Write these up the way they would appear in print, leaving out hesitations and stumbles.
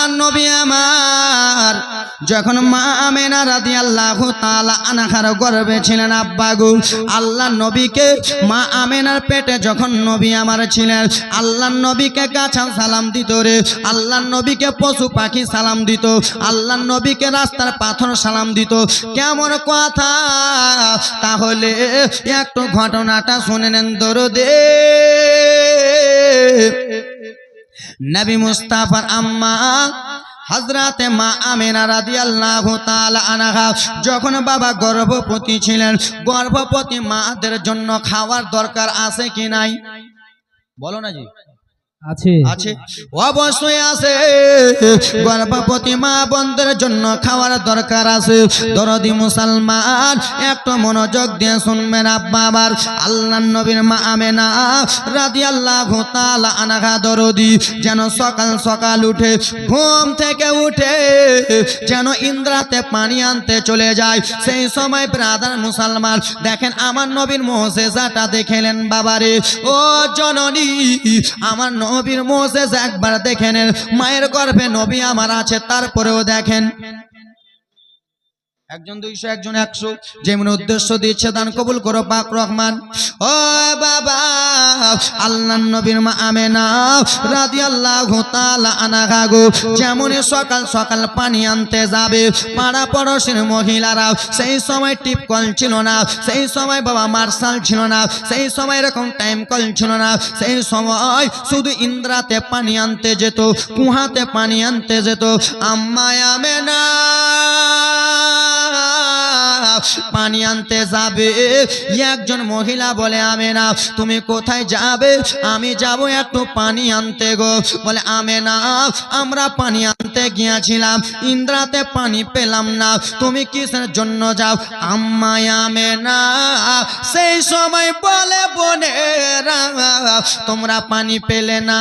আল্লাহর নবী আমার যখন মা আমেনা রাদিয়াল্লাহু তাআলা আনহার গর্ভে ছিলেন আব্বা গো, আল্লাহর নবীকে মা আমেনার পেটে যখন নবী আমার ছিলেন, আল্লাহর নবীকে গাছা সালাম দিত রে, আল্লাহর নবীকে পশু পাখি সালাম দিত, আল্লাহর নবীকে রাস্তার পাথর সালাম দিত। কেমন কথা! তাহলে একটু ঘটনাটা শুনে নেন দরদে নবী মুস্তাফার আম্মা হযরতে মা আমেনা রাদিয়াল্লাহু তাআলা আনহা যখন বাবা গর্ভবতী ছিলেন, গর্ভবতী মাদের জন্য খাওয়ার দরকার আছে কি নাই? বলো না জি। আছে আছে, অবশ্যই আছে। গর্ভবতী মা বোনদের জন্য খাওয়ার দরকার আছে। দরদি মুসলমান একটু মনোযোগ দিয়ে শুনবেন আব্বা আমার। আল্লাহর নবীর মা আমেনা রাদিয়াল্লাহু তাআলা আনহা দরদি যেন সকাল সকাল উঠে ঘুম থেকে উঠে যেন ইন্দ্রাতে পানি আনতে চলে যায়। সেই সময় ব্রাদার মুসলমান দেখেন আমার নবীর মুজিজাটা দেখলেন বাবারে। ও জননী, আমার নবীর মুজিজা একবার দেখেন। মায়ের গর্ভে নবী আমার আছে, তারপরেও দেখেন একজন 200 একজন 100 যেমন উদ্দেশ্য দিচ্ছে দান কবুল করো পাক রহমান। ও বাবা, আল্লাহর নবীর মা আমেনা রাদিয়াল্লাহু তাআলা আনহা গো যেমন সকাল সকাল পানি আনতে যাবে, পাড়া পড়োশির মহিলারা, সেই সময় টিপ কল ছিল না, সেই সময় বাবা মার্শাল ছিল না, সেই সময় এরকম টাইম কল ছিল না, সেই সময় শুধু ইন্দ্রাতে পানি আনতে যেত, কুহাতে পানি আনতে যেত। আম্মা আমেনা পানি আনতে যাবে, একজন মহিলা বলে আমেনা তুমি কোথায় যাবে? আমি যাব একটু পানি আনতে গো। বলে আমেনা আমরা পানি আনতে গিয়েছিলাম, ইন্দ্রাতে পানি পেলাম না, তুমি কিসের জন্য যাও? আম্মা আমেনা সেই সময় বলে বোনেরা তোমরা পানি পেলে না,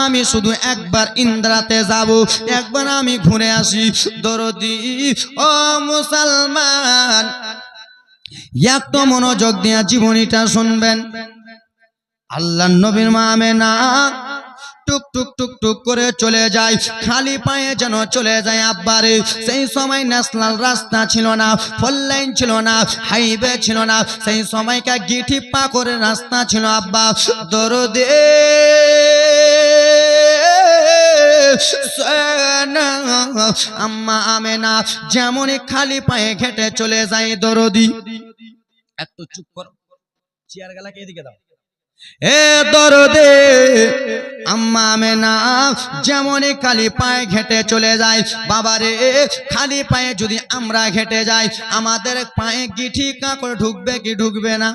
আমি শুধু একবার ইন্দ্রাতে যাব, একবার আমি ঘুরে আসি। দরদি ও মুসলমান একটু মনোযোগ দিয়ে জীবনীটা শুনবেন। আল্লাহর নবীর মা আমেনা টুক টুক টুক টুক করে চলে যায়, খালি পায়ে যেন চলে যায় আব্বারে। সেই সময় ন্যাশনাল রাস্তা ছিল না, ফোর লাইন ছিল না, হাইওয়ে ছিল না, সেই সময়কার গিঠি পাকড়ের রাস্তা ছিল আব্বা। দরদে আম্মা আমেনা যেমন খালি পায়ে হেঁটে চলে যায়। দরদি একটু চুপ করো, চেয়ার গেলাকে এদিকে দাও। এ দরদে আম্মা আমেনা যেমন খালি পায়ে হেঁটে চলে যায়। বাবারে খালি পায়ে যদি আমরা হেঁটে যাই, আমাদের পায়ে গিঠি কাঁকড় ঢুকবে কি ঢুকবে না?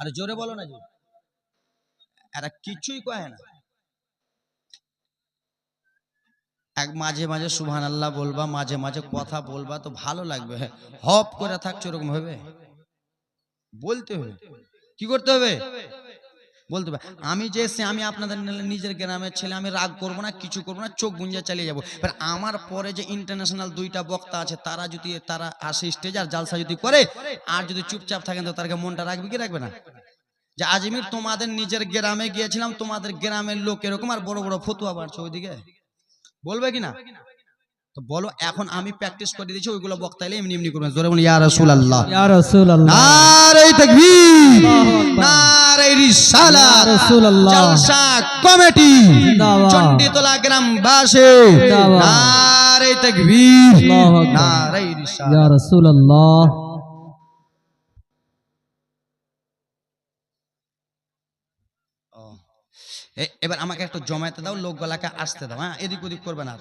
আরে জোরে বলো না, যে এরা কিছুই কয় না। এক মাঝে মাঝে সুবহানাল্লাহ বলবা, মাঝে মাঝে কথা বলবা তো ভালো লাগবে। হপ করে থাকছো এরকম হবে, বলতে হবে। কি করতে হবে? বলতে হবে। আমি যে আমি আপনাদের নিজের গ্রামের ছেলে, আমি রাগ করবো না, কিছু করবো না, চোখ গুঞ্জা চালিয়ে যাবো। আমার পরে যে ইন্টারন্যাশনাল 2টা বক্তা আছে, তারা যদি তারা আসে স্টেজ আর জালসা যদি করে, আর যদি চুপচাপ থাকেন তো তার মনটা রাখবে কি রাখবে না? যে আজমির তোমাদের নিজের গ্রামে গিয়েছিলাম, তোমাদের গ্রামের লোক এরকম, আর বড় বড় ফতুয়া বাড়ছে ওইদিকে, বলবে কিনা? তো বলো, এখন আমি প্র্যাকটিস করে দিয়েছি, ওইগুলো বক্তা এলে এমনি এমনি করবেন। জোরে বলুন ইয়া রাসূলুল্লাহ, ইয়া রাসূলুল্লাহ, নারে তাকবীর, নারে রিসালাত, ইয়া রাসূলুল্লাহ। জলসা কমিটি চণ্ডীতলা গ্রামবাসী, নারে তাকবীর, নারে রিসালাত, ইয়া রাসূলুল্লাহ। এবার আমাকে একটু জমাইতে দাও, লোকগুলাকে আসতে দাও, হ্যাঁ এদিক ওদিক করবে না।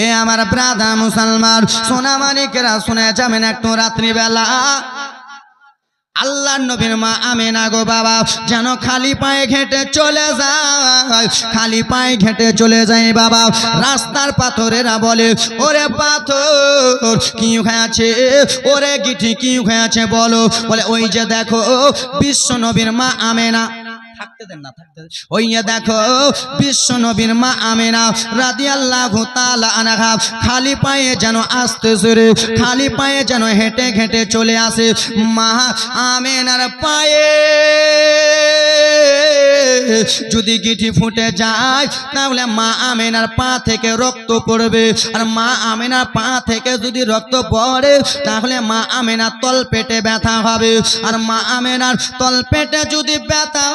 এ আমার ব্রাদার মুসলমান সোনামানিকেরা শুনে যাবেন, একটু রাত্রিবেলা আল্লাহর নবীর মা আমেনা গো বাবা যেন খালি পায়ে হেঁটে চলে যায়, খালি পায়ে হেঁটে চলে যায় বাবা। রাস্তার পাথরেরা বলে ওরে পাথর কি হয়েছে, ওরে গিঠি কি হয়েছে বলো? বলে ওই যে দেখো বিশ্ব নবীর মা আমেনা, থাকতে দেন না, থাকতে দেন। ওই দেখো বিশ্ব নবীর মা আমেনা রাদিয়াল্লাহু তাআলা আনহা খালি পায়ে যেন আসতেছে রে, খালি পায়ে যেন হেঁটে হেঁটে চলে আসে। মা আমেনার পায়ে যদি গিঠি ফুটে যায় তাহলে মা আমেনার পা থেকে রক্ত পড়বে, আর মা আমেনার পা থেকে যদি রক্ত পড়ে তাহলে মা আমেনার তল পেটে ব্যথা হবে, আর মা আমেনার তল পেটে যদি ব্যথা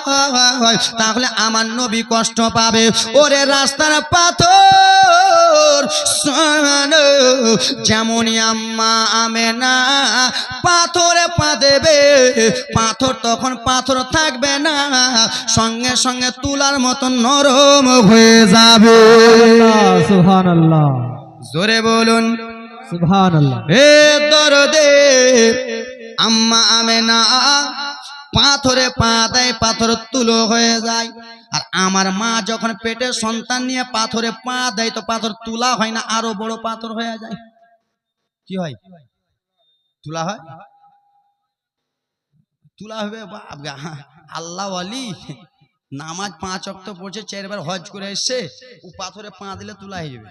হয় তাহলে আমার নবী কষ্ট পাবে। ওরে রাস্তার পাথর শোনো, যেমনই আম্মা আমেনা পাথরে পা দেবে, পাথর তখন পাথর থাকবে না, সঙ্গে সঙ্গে তুলার মতো নরম হয়ে যাবে। সুবহানাল্লাহ, জোরে বলুন সুবহানাল্লাহ। হে দরদে আম্মা আমেনা পাথরে পা দেয়, পাথর তুলো হয়ে যায়। আর আমার মা যখন পেটে সন্তান নিয়ে পাথরে পা দেয় তো পাথর তুলা হয় না, আরো বড় পাথর হয়ে যায়। কি হয়? তুলা হয়, তুলা হবে। আল্লাহ ওয়ালি নামাজ 5 ওয়াক্ত পড়ছে, 4 বার হজ করে এসছে, ও পাথরে পা দিলে তুলা হয়ে যাবে।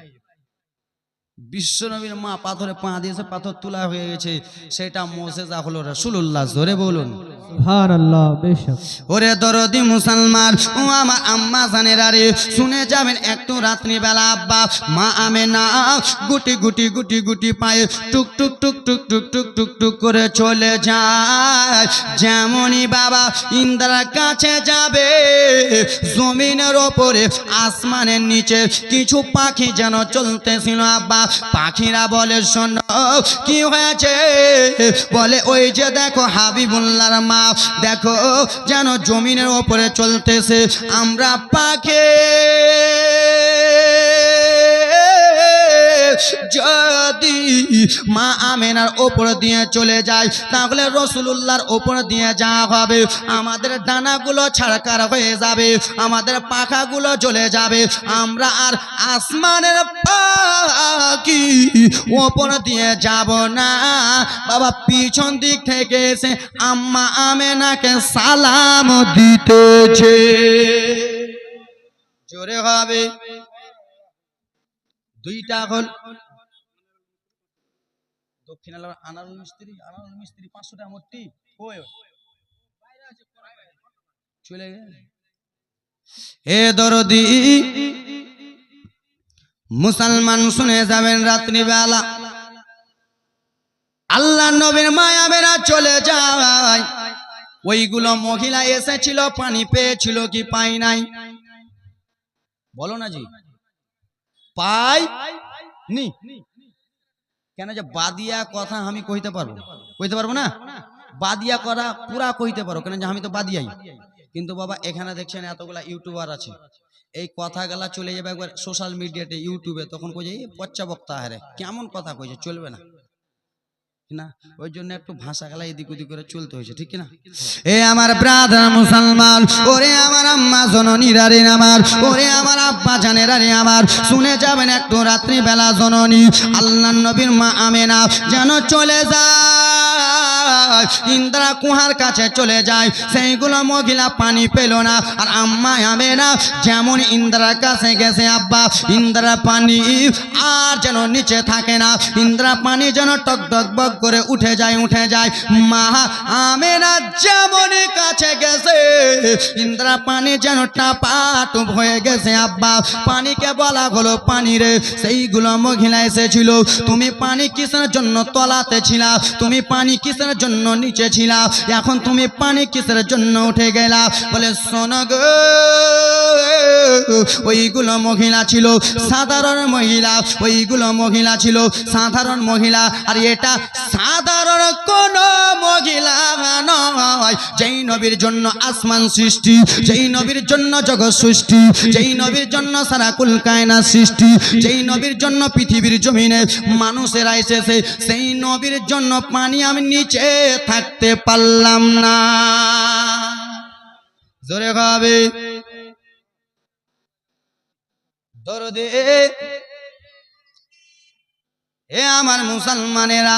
বিশ্ব নবীর মা পাথরে পা দিয়েছে, পাথর তুলা হয়ে গেছে, সেটা মুজিজা হলো রাসূলুল্লাহ। জোরে বলুন সুবহানাল্লাহ। বেশক ওরে দরদি মুসলমান ও আমার আম্মা জানেরা রে, শুনে যাবেন একটু রাত্রি বেলা আব্বা মা আমেনা গুটি গুটি গুটি গুটি পায়ে টুক টুক টুক টুক টুক টুক টুক টুক করে চলে যায়। যেমনই বাবা ইন্দ্রার কাছে যাবে, জমিনের ওপরে আসমানের নিচে কিছু পাখি যেন চলতেছিল আব্বা। পাখিরা বলে শোনো কি হয়েছে? বলে ওই যে দেখো হাবিবুল্লাহর মা দেখো যেন জমিনের ওপরে চলতেছে। আমরা পাখি যদি মা আমেনার ওপর দিয়ে চলে যায় তাহলে রাসূলুল্লাহর ওপর দিয়ে যাওয়া হবে, আমাদের ডানাগুলো ছাড়কার হয়ে যাবে, আমাদের পাখাগুলো জ্বলে যাবে, আমরা আর আসমানের পাখি ওপর দিয়ে যাব না। বাবা পিছন দিক থেকে এসে আম্মা আমেনাকে সালাম দিতেছে। জোরে হবে দুইটা হল দক্ষিণ আনারুল মিস্ত্রি 500 টাকা মোটি চলে গেছে। হে দরদি মুসলমান শুনে যাবেন, রাত্রিবেলা আল্লাহ নবীর মায়া বেরা চলে যায়। ওইগুলো মহিলা এসেছিল, পানি পেয়েছিল কি পাই নাই? বলো না জি, পাই নি কেন? যে বাদিয়া কথা আমি কইতে পারবো না, বাদিয়া করা পুরা কইতে পারো কেন? যে আমি তো বাদিয়াই। কিন্তু বাবা এখানে দেখছেন এতগুলা ইউটিউবার আছে, এই কথাগুলা চলে যাবে একবার সোশ্যাল মিডিয়াতে ইউটিউবে, তখন কই যে পচ্চা বক্তা হারে কেমন কথা কইছে, চলবে না না, ওই জন্য একটু ভাষা গেলা এদিক ওদিক করে চলতে হয়েছে, ঠিক না? এ আমার ব্রাদার মুসলমান, ওরে আমার আম্মা জননীরা রে আমার, ওরে আমার আব্বা জানেরা রে আমার, শুনে যাবেন একটু রাত্রি বেলা জননী আল্লাহর নবীর মা আমেনা যেন চলে যায়, ইন্দ্রা কুহার কাছে চলে যায়। সেইগুলো মহিলা পানি পেল না, আর আম্মা আমেনা যেমন ইন্দ্রার কাছে গেছে আব্বা, ইন্দ্রা পানি আর যেন নিচে থাকে না, ইন্দ্রা পানি যেন টক টক বক করে উঠে যায়। মা আমেনা যেমন কাছে গেছে, ইন্দ্রা পানি যেন টাপাটুপ হয়ে গেছে আব্বা। পানিকে বলা হলো পানি রে, সেইগুলো মহিলা এসেছিল, তুমি পানি কিসের জন্য তলাতে ছিলা, তুমি পানি কিসের জন্য নিচে ছিলা, এখন তুমি পানি কিসের জন্য উঠে গেলা? বলে শোনো গো, ওইগুলো মহিলা ছিল সাধারণ মহিলা, ওইগুলো মহিলা ছিল সাধারণ মহিলা, আর এটা সাধারণ কোন মহিলা নয়। যেই নবীর জন্য আসমান সৃষ্টি, যেই নবীর জন্য জগৎ সৃষ্টি, যেই নবীর জন্য সারা কুল কায়নাত সৃষ্টি, যেই নবীর জন্য পৃথিবীর জমিনে মানুষেরা এসেছে, সেই নবীর জন্য পানি আমি নিচে থাকতে পারলাম না। জোরে খাবে দরদে এ আমার মুসলমানেরা,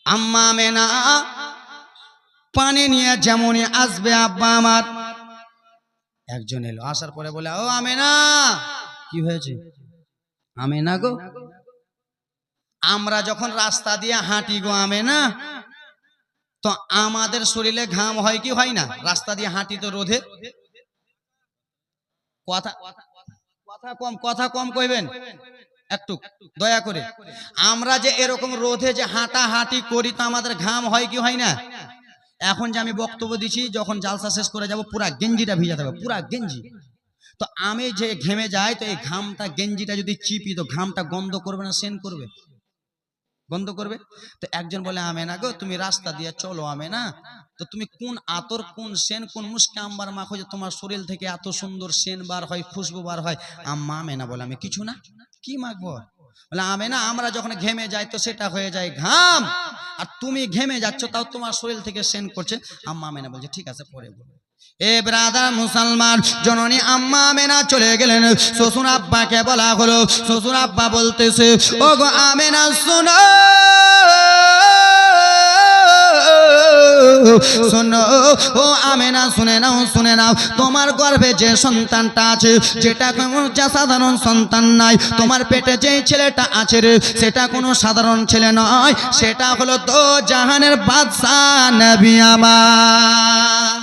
আম্মা আমেনা পানি নিয়ে যেমনই আসবে আব্বা আমার, একজন এলো, আসার পরে বলে ও আমেনা কি হয়েছে? আমেনা গো, আমরা যখন রাস্তা দিয়ে হাঁটি গো আমেনা, তো আমাদের শরীরে ঘাম হয় কি হয় না? রাস্তা দিয়ে হাঁটি তো রোদে। কথা কম কইবেন একটু দয়া করে। আমরা যে এরকম রোদে যে হাঁটাহাঁটি করি তো আমাদের ঘাম হয় কি হয় না? এখন যে আমি বক্তব্য দিচ্ছি, যখন জালসা শেষ করে যাব পুরা গেঞ্জিটা ভিজাতে হবে, পুরা গেঞ্জি। তো আমি যে ঘেমে যাই, তো এই ঘামটা গেঞ্জিটা যদি চিপি তো ঘামটা গন্ধ করবে না সেন করবে? গন্ধ করবে। তো একজন বলে, আমেনা গো তুমি রাস্তা দিয়ে চলো আমেনা, তো তুমি কোন আতর, কোন সেন, কোন মুস্কে আম্বার মাখো যে তোমার শরীর থেকে এত সুন্দর সেন বার হয়, খুশবু বার হয়? আম্মা আমেনা বলে, আমি কিছু না, কি মাখবো? বলে, আমেনা আমরা যখন ঘেমে যাই তো সেটা হয়ে যায় ঘাম, আর তুমি ঘেমে যাচ্ছ তাও তোমার শরীর থেকে সেন করছে। আম্মা আমেনা বলছে ঠিক আছে পরে বলবো। এ ব্রাদার মুসলমান, জননী আম্মা আমেনা চলে গেলেন। শ্বশুর আব্বাকে বলা হলো, শ্বশুর আব্বা বলতেছে, ও গো আমেনা শোনো, শোনো ও আমেনা, শুনে নাও শুনে নাও, তোমার গর্ভে যে সন্তানটা আছে, যেটা কোনো সাধারণ সন্তান নাই, তোমার পেটে যে ছেলেটা আছে রে, সেটা কোনো সাধারণ ছেলে নয়, সেটা হলো তো জাহানের বাদশাহ নবী আমার।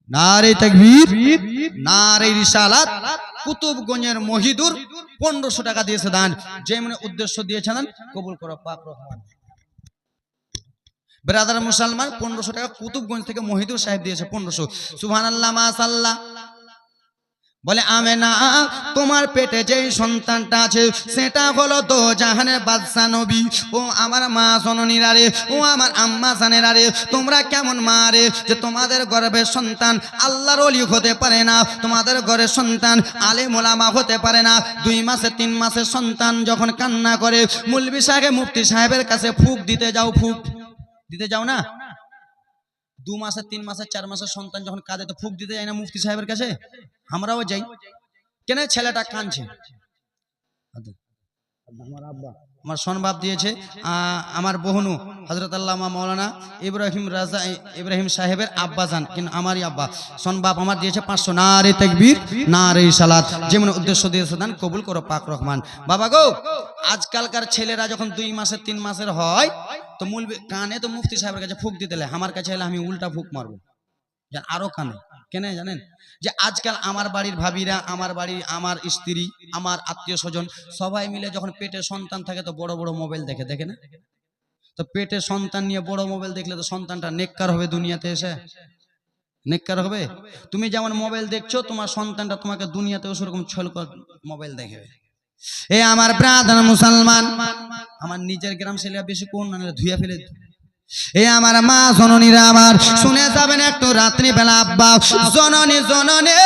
নারে তাকবীর, নারে রিসালাত। কুতুবগঞ্জের মহিদুর 1500 টাকা দিয়েছে দান, যে মানে উদ্দেশ্য দিয়েছেন কবুল করো পাক রহমান। ব্রাদার মুসলমান, 1500 টাকা কুতুবগঞ্জ থেকে মহিদুর সাহেব দিয়েছে 1500। সুবহানাল্লাহ মাশাআল্লাহ। বলে, আমেনা তোমার পেটে যেই সন্তানটা আছে সেটা হলো তো জাহানের বাদশা নবী। ও আমার মা জননীরা রে, ও আমার আম্মা জানেরা রে, তোমরা কেমন মা রে যে তোমাদের গর্ভের সন্তান আল্লাহর ওলি হতে পারে না, তোমাদের ঘরের সন্তান আলেম ওলামা হতে পারে না। 2 মাসে 3 মাসের সন্তান যখন কান্না করে, মুলবি সাহেব মুফতি সাহেবের কাছে ফুক দিতে যাও, ফুক দিতে যাও না? 2 মাসে 3 মাসে 4 মাসের সন্তান যখন কাঁদে তো ফুক দিতে যায় না মুফতি সাহেবের কাছে? আমরাও যাই। কেন? ছেলেটা কাঁদছে। আমার সনবাব দিয়েছে আমার বহুনু হযরত আল্লামা মাওলানা ইব্রাহিম রাজা ইব্রাহিম সাহেবের আব্বাজান, কিন্তু আমারই আব্বা। সনবাব আমার দিয়েছে 500। নারে তাকবীর, নারে সালাত। যেমন উদ্দেশ্য দিয়েছে দান কবুল করো পাক রহমান। বাবা গো, আজকালকার ছেলেরা যখন 2 মাসের 3 মাসের হয় তো মুলবি কানে তো মুফতি সাহেবের কাছে ফুক দিতে লাগে, আমার কাছে এলে আমি উল্টা ফুক মারবো, আরো কানে। কেন জানেন? যে আজকাল আমার বাড়ির ভাবিরা, আমার বাড়ির আমার স্ত্রী, আমার আত্মীয় স্বজন সবাই মিলে যখন পেটে সন্তান থাকে তো বড় বড় মোবাইল দেখে, দেখে না? তো পেটে সন্তান নিয়ে বড় মোবাইল দেখলে তো সন্তানটা নেককার হবে, দুনিয়াতে এসে নেককার হবে। তুমি যেমন মোবাইল দেখছো, তোমার সন্তানটা তোমাকে দুনিয়াতেও সেরকম ছলকর মোবাইল দেখবে। এ আমার ব্রাদার মুসলমান, আমার নিজের গ্রাম ছেলে বেশি কোন ধুইয়া ফেলে। এ আমার মা জননীরা আমার, শুনে যাবেন একটু রাত্রি বেলা আব্বা জননী জননী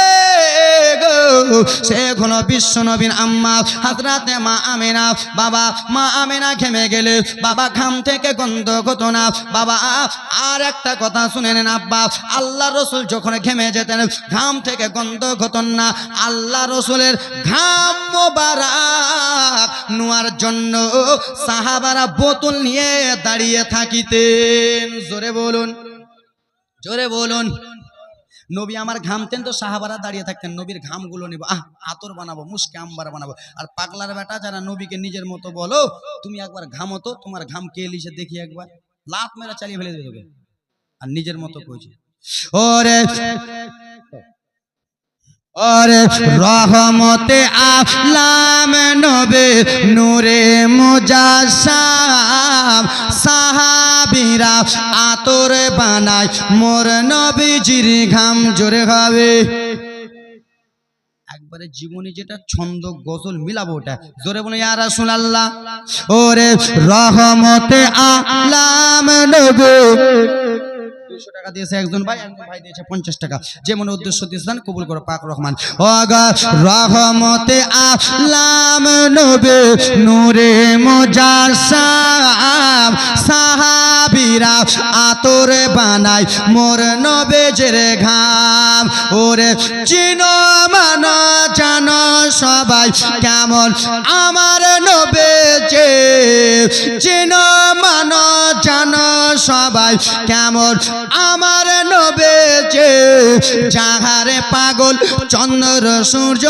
গো, সে হলো বিশ্ব নবীর আম্মা হযরতে মা আমেনা। বাবা মা আমেনা ঘেমে গেলে বাবা ঘাম থেকে গন্ধ হতো না। বাবা আর একটা কথা শুনে নেন আব্বা, আল্লাহ রসুল যখন ঘেমে যেতেন ঘাম থেকে গন্ধ হতো না। আল্লাহ রসুলের ঘাম মোবারক নোয়ার জন্য সাহাবারা বোতল নিয়ে দাঁড়িয়ে থাকিতে। জোরে বলুন, জোরে বলুন। নবী আমার ঘামতেন তো সাহাবারা দাঁড়িয়ে থাকতেন, নবীর ঘামগুলো নেবো, আতর বানাবো, মুস্কে আম্বার বানাবো। আর পাগলার বেটা যারা নবীকে নিজের মতো বলো, তুমি একবার ঘামো তো, তোমার ঘাম কে লিসে দেখি একবার, লাত মেরা চালিয়ে ফেলে দেবে। আর নিজের মতো কইছে, ওরে ওরে রহমতে আলাম নবী নূরে মুজাসসাম, সাহাবীরা আতর বানায় মোর নবীজির ঘাম। জোরে হবে একবারে জীবনে যেটা ছন্দ গজল মিলাবো ওটা। জোরে বলে ইয়া রাসূলুল্লাহ। ওরে রহমতে আলাম নবী 200 টাকা দিয়েছে একজন ভাই, একজন ভাই দিয়েছে 50 টাকা। যেমন উদ্দেশ্য দিয়েছেন কবুল করো পাক রহমান। ওগো রহমতে আলাম নবী নূরে মুজাসসাম, সাহাবীরা আতর বানায় মোর নবীজির ঘাম। ওরে চিনো মানো জানো সবাই কেমন আমার নবী যে চিনো মানো জানো সবাই কেমন আমার নবী যে যাহারে পাগল চন্দ্র সূর্য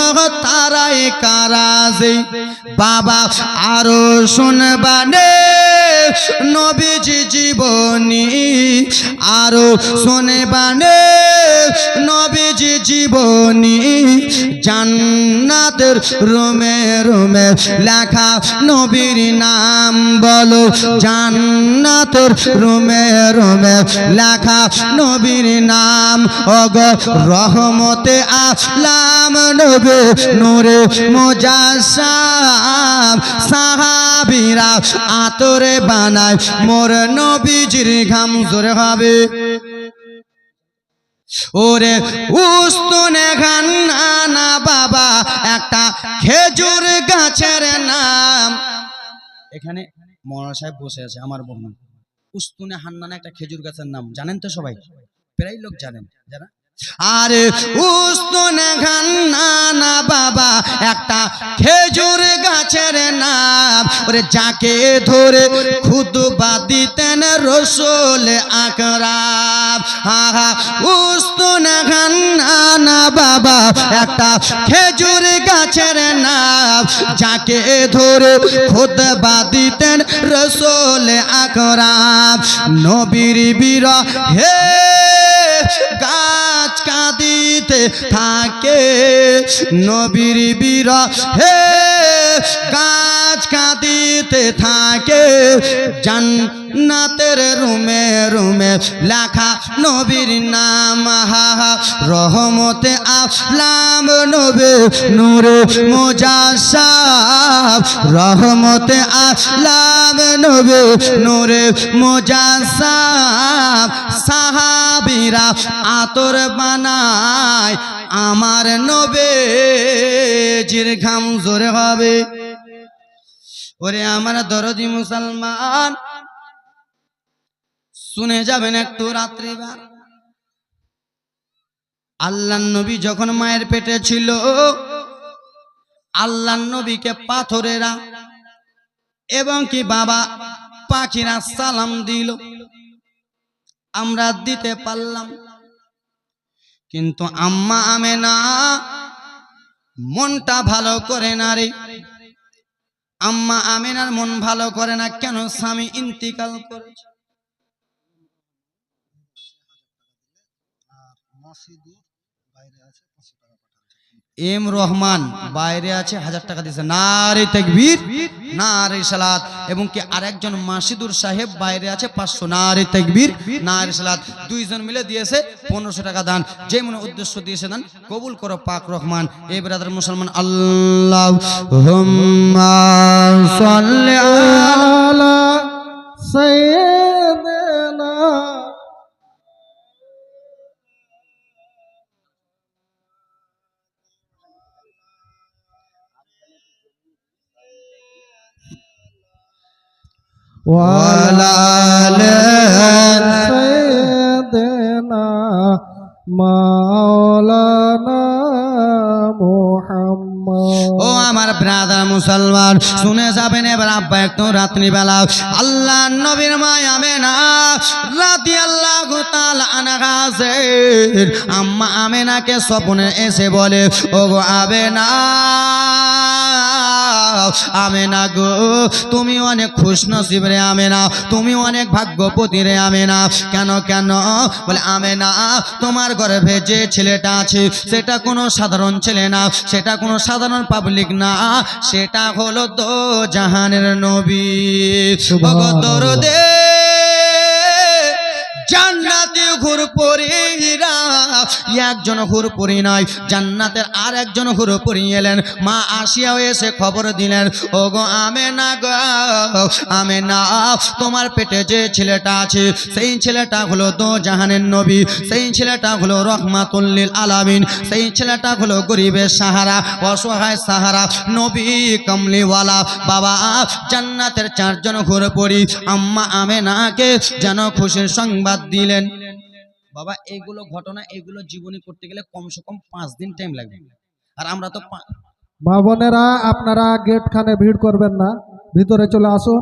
তারাই কারাজে বাবা আরো শুনবানে নবীজি জীবনী আরো শুনবানে নবীজি জীবনী জান্নাতের রুমে রুমে লেখা নবীর নাম বলো জান্নাতের রুমে রুমে লেখা নবীর নাম ওগো রহমতে আসলাম নবী নূরে মুজাসসাম সাহাবীরা আতরে বানায় মোর নবীজির ঘাম জোরে হবে ওরে উস্তুনে খান্না বাবা একটা খেজুর গাছের নাম এখানে মৌলানা সাহেব বসে আছে আমার বন্ধু উস্তুনে হান্নানা একটা খেজুর গাছের নাম জানেন তো সবাই প্রায় লোক জানেন যারা আরে উস্তুনে খান্না বাবা একটা খেজুর গাছের নাম ওরে যাকে ধরে খুতবা দিতেন রাসূল আকরাম আহা উস্তুনে খান্না বাবা একটা খেজুর গাছের নাম যাকে ধরে খুতবা দিতেন রাসূল আকরাম নবীর বিরহে গাছ কাঁদিতে থাকে নবীর বিরহে গাছ কাঁদিতে থাকে জান্নাতের রুমে রুমে লেখা নবীর নাম হাহা রহমতে আসলাম নবী নূরে মুজাসসাম রহমতে আসলাম নবী নূরে মুজাসসাম সাহাবীরা আতর বানায় আমার নবীজির ঘাম জোরে হবে ওরে আমার দরদি মুসলমান শুনে যাবেন একটু রাত্রিবার আল্লাহর নবী যখন মায়ের পেটে ছিল আল্লাহর নবীকে পাথরেরা এবং কি বাবা পাখিরা সালাম দিল আমরা দিতে পারলাম কিন্তু আম্মা আমেনা মনটা ভালো করে না রে আম্মা আমেনার মন ভালো করে না কেন স্বামী ইন্তিকাল করেছে এম রহমান বাইরে আছে 1000 টাকা দিয়েছে নারে তাকবীর নারে সালাত এবং কি আরেকজন মাসিদুর সাহেব বাইরে আছে 500 নারে তাকবীর নারে সালাত দুইজন মিলে দিয়েছে 1500 টাকা দান যে মনে উদ্দেশ্য দিয়েছে দান কবুল করো পাক রহমান এই ব্রাদার মুসলমান আল্লাহুম্মা সাল্লি আলা সাইয়্যিদিনা ওয়ালা সাইয়্যিদিনা মাওলানা মুহাম্মদ ও আমার ব্রাদার মুসলমান শুনে যাবেন এবার আব্বা একটু রাত্রিবেলা আল্লাহ নবীর মা আমেনা রাদিয়াল্লাহু তাআলা আনহা আম্মা আমেনাকে স্বপ্নে এসে বলে ওগো আমেনা আমেনা গো তুমি অনেক খুশনসিব রে আমেনা তুমি অনেক ভাগ্যবতী রে আমেনা কেন কেন বলে আমেনা তোমার গর্ভে যে ছেলেটা আছে সেটা কোনো সাধারণ ছেলে না সেটা কোনো সাধারণ পাবলিক না সেটা হলো দো জাহানের নবী দরদে জান্নাতে হুরপুরীরা একজন হুরপুরী নয় জান্নাতের আর একজন হুরপুরী এলেন মা আসিয়া এসে খবর দিলেন ওগো আমেনা গো আমেনা তোমার পেটে যে ছেলেটা আছে সেই ছেলেটা হলো দো জাহানের নবী সেই ছেলেটা হলো রহমাতুল লিল আলামিন সেই ছেলেটা হলো গরিবের সাহারা অসহায় সাহারা নবী কমলিওয়ালা বাবা জান্নাতের 4 জন হুরপুরী আম্মা আমেনাকে যেন খুশির সংবাদ দিলেন বাবা এইগুলো ঘটনা এইগুলো জীবনী করতে গেলে কমসে কম 5 দিন টাইম লাগবে আর আমরা তো মা বোনেরা আপনারা গেট খানে ভিড় করবেন না ভিতরে চলে আসুন।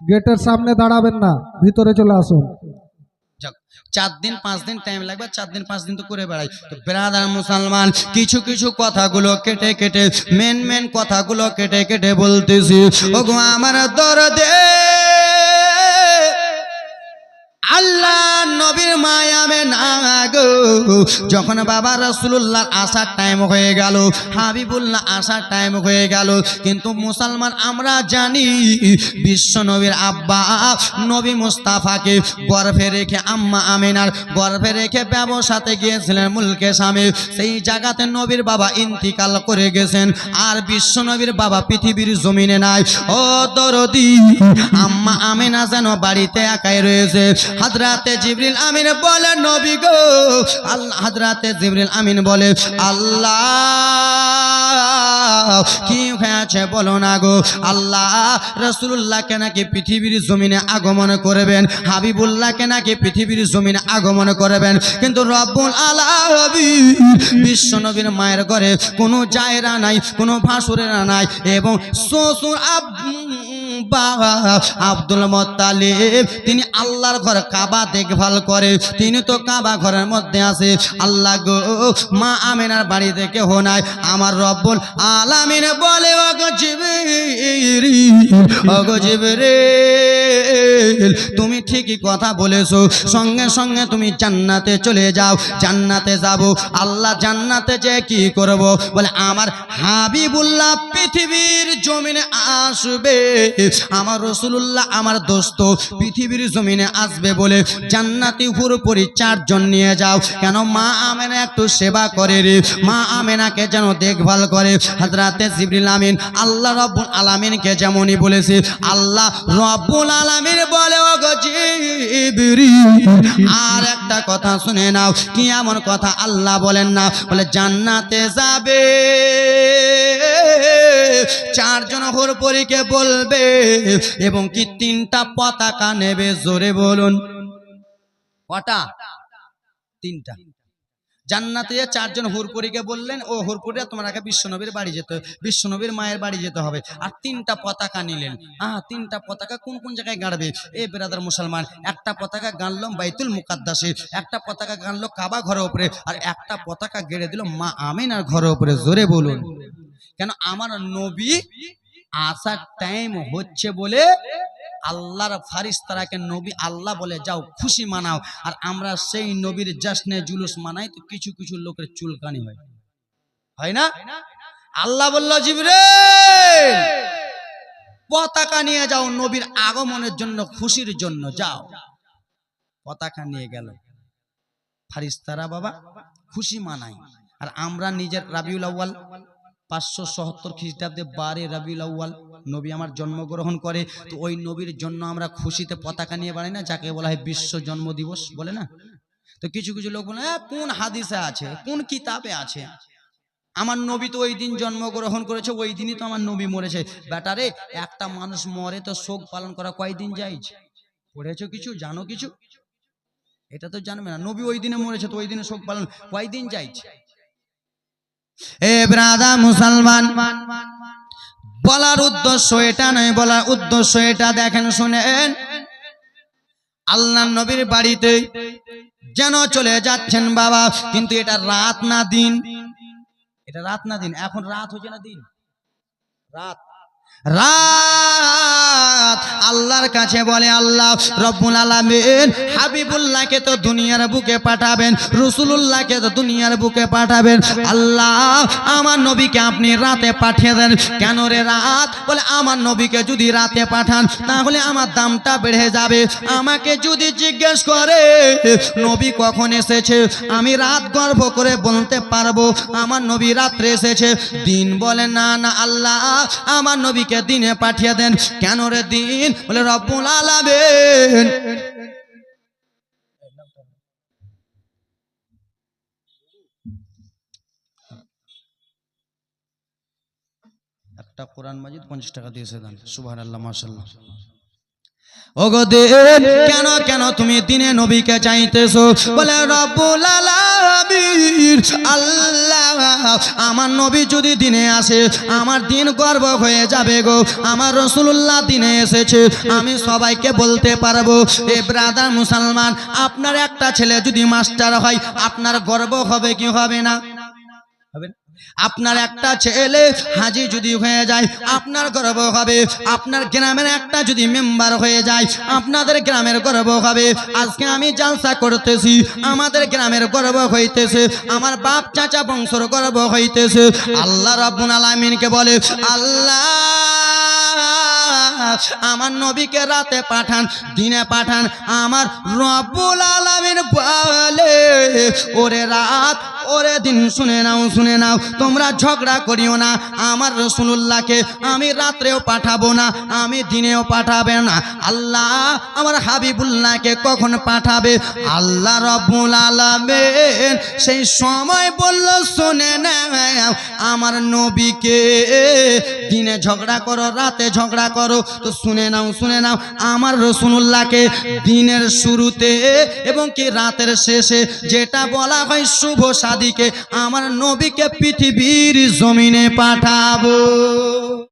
গেটের সামনে দাঁড়াবেন না, ভিতরে চলে আসুন। যাক, 4 দিন 5 দিন টাইম লাগবে, 4 দিন 5 দিন তো করে বেড়াই। তো ব্রাদার মুসলমান, কিছু কিছু কথাগুলো কেটে কেটে মেন কথাগুলো কেটে কেটে বলতেছি। ওগো আমার দরদে আল্লাহ নবীর মায়ামে না গো, যখন বাবা রাসূলুল্লাহ আসার টাইম হয়ে গেল, হাবিবুল্লাহ আসার টাইম হয়ে গেল, কিন্তু মুসলমান আমরা জানি বিশ্ব নবীর আব্বা নবী মুস্তাফাকে গর্ভে রেখে আম্মা আমিনার গর্ভে রেখে ব্যবসাতে গিয়েছিলেন মুলকে স্বামী। সেই জায়গাতে নবীর বাবা ইন্তিকাল করে গেছেন, আর বিশ্ব নবীর বাবা পৃথিবীর জমিনে নাই। ও দরদি, আম্মা আমিনা যেন বাড়িতে একাই রয়েছে। হযরতে জিবরিল আমিন বলে নবী গো, আল্লাহ হযরতে জিবরিল আমিন বলে আল্লাহ কি হয়েছে বলো না গো। আল্লাহ রাসূলুল্লাহকে নাকি পৃথিবীর জমিনে আগমন করবেন, হাবিবুল্লাহকে নাকি পৃথিবীর জমিনে আগমন করবেন, কিন্তু রব্বুল আলামিন বিশ্ব নবীর মায়ের ঘরে কোনো জায়রা নাই, কোনো ভাসুরেরা নাই, এবং শ্বশুর আব্দুল মুত্তালিব তিনি আল্লাহর ঘর কাবা দেখভাল করে, তিনি তো কাবা ঘরের মধ্যে আছে। আল্লাহ গো, মা আমিনার বাড়ি থেকে হোনায় আমার রব্বুল আলামিন বলে ওগো জিবরিল, ওগো জিবরিল তুমি ঠিকই কথা বলেছো, সঙ্গে সঙ্গে তুমি জান্নাতে চলে যাও। জান্নাতে যাব, আল্লাহ জান্নাতে যে কি করব, বলে আমার হাবিবুল্লাহ পৃথিবীর জমিনে আসবে, আমার রাসূলুল্লাহ আমার দোস্ত পৃথিবীর জমিনে আসবে বলে জান্নাতি হুরপুরি 4 জন নিয়ে যাও। কেন? মা আমেনা একটু সেবা করে রে, মা আমেনাকে যেন দেখভাল করে। হযরতে জিবরিল আমিন আল্লাহ রাব্বুল আলামিনকে যেমনই বলেছে, আল্লাহ রাব্বুল আলামিন বলে ওগো জিবরিল আর একটা কথা শুনে নাও। কি এমন কথা আল্লাহ বলেন না, বলে জান্নাতে যাবে 4 জন হুরপুরিকে বলবে, এবং কি 3টা পতাকা নেবে। জোরে বলুন কটা? 3টা। জান্নাতে 4 জন হুরপুরিকে বললেন, ও হুরপুরিরা তোমাকে বিশ্বনবীর বাড়ি যেতে, বিশ্বনবীর মায়ের বাড়ি যেতে হবে, আর 3টা পতাকা নিলেন। 3টা পতাকা কোন কোন জায়গায় গাড়বে? এ ব্রাদার মুসলমান, একটা পতাকা গানলো বাইতুল মুকাদ্দাসে, একটা পতাকা গানলো কাবা ঘরের উপরে, আর একটা পতাকা গেড়ে দিল মা আমিনার ঘরের উপরে। জোরে বলুন। কেন? আমার নবী আসার টাইম হচ্ছে বলে আল্লাহর ফারিস্তারাকে নবী আল্লাহ বলে যাও খুশি মানাও, আর আমরা সেই নবীর জশ্নে জুলুস মানাই, তো কিছু কিছু লোকের চুলকানি হয়, হয় না? আল্লাহ বলল জিবরিল পতাকা নিয়ে যাও নবীর আগমনের জন্য, খুশির জন্য যাও। পতাকা নিয়ে গেল, ফারিস্তারা বাবা খুশি মানাই, আর আমরা নিজের রাবিউল আউয়াল 577 খ্রিস্টাব্দে 12 রাবিউল আউয়াল নবী আমার জন্মগ্রহণ করে, তো ওই নবীর জন্য আমরা খুশিতে পতাকা নিয়ে বাড়াই না, যাকে বলা হয় বিশ্ব জন্ম দিবস বলে না। তো কিছু কিছু লোক বলে কোন হাদিসে আছে, কোন কিতাবে আছে, আমার নবী তো ওই দিন জন্মগ্রহণ করেছে, ওই দিনই তো আমার নবী মরেছে। বেটারে, একটা মানুষ মরে তো শোক পালন করা কয়দিন যাইছে? পড়েছো কিছু? জানো কিছু? এটা তো জানবে না। নবী ওই দিনে মরেছে, তো ওই দিনে শোক পালন কয়দিন যাইছে? এ ব্রাদার মুসলমান, বলার উদ্দেশ্য এটা নয়, বলার উদ্দেশ্য এটা, দেখেন শুনেন, আল্লাহ নবীর বাড়িতে যেন চলে যাচ্ছেন বাবা, কিন্তু এটা রাত না দিন? এটা রাত না দিন? এখন রাত হচ্ছে না দিন? রাত। রাত। আল্লাহর কাছে বলে আল্লাহ রব্বুল আলামিন হাবিবুল্লাহকে তো দুনিয়ার বুকে পাঠাবেন, রাসূলুল্লাহকে তো দুনিয়ার বুকে পাঠাবেন। আল্লাহ আমার নবীকে আপনি রাতে পাঠিয়ে দেন। কেন রে রাত? বলে আমার নবীকে যদি রাতে পাঠান তাহলে আমার দামটা বেড়ে যাবে। আমাকে যদি জিজ্ঞেস করে নবী কখন এসেছে, আমি রাত গর্ভ করে বলতে পারবো আমার নবী রাত্রে এসেছে। দিন? বলে না না, আল্লাহ আমার নবীকে দিনে পাঠিয়ে দেন। কেন রে দিন? বলে রব্বুল আলামিন একটা কোরআন মাজিদ 50 টাকা দিয়েছে দেন। সুবহানাল্লাহ, মাশাআল্লাহ। ওগো দিন, কেন কেন তুমি দিনে নবীকে চাইতেছো? বলে রব্বুল আলামিন আলামিন আল্লাহ আমার নবী যদি দিনে আসে আমার দিন গর্ব হয়ে যাবে গো আমার রাসূলুল্লাহ দিনে এসেছে আমি সবাইকে বলতে পারবো এ ব্রাদার মুসলমান আপনার একটা ছেলে যদি মাস্টার হয় আপনার গর্ব হবে কি হবে না হবে না? আপনার একটা ছেলে হাজী যদি হয়ে যায় আপনার গর্ব হবে আপনার গ্রামের একটা যদি মেম্বার হয়ে যায় আপনাদের গ্রামের গর্ব হবে আজকে আমি জলসা করতেছি আমাদের গ্রামের গর্ব হইতেছে আমার বাপ চাচা বংশর গর্ব হইতেছে আল্লাহ রাব্বুল আলামিনকে বলে আল্লাহ আমার নবীকে রাতে পাঠান দিনে পাঠান আমার রব্বুল আলামিন বলে ওরে রাত ওরে দিন শুনে নাও তোমরা ঝগড়া করিও না আমার রাসূলুল্লাহকে আমি রাত্রেও পাঠাবো না আমি দিনেও পাঠাবে না আল্লাহ আমার হাবিবুল্লাহকে কখন পাঠাবে আল্লাহ রব্বুল আলামিন সেই সময় বলল শুনে নাও আমার নবীকে দিনে ঝগড়া করো রাতে ঝগড়া করো তো শুনে নাও আমার রাসূলুল্লাহকে দিনের শুরুতে এবং কি রাতের শেষে যেটা বলা হয় শুভ শাদীকে আমার নবীকে পৃথিবীর জমিনে পাঠাবো।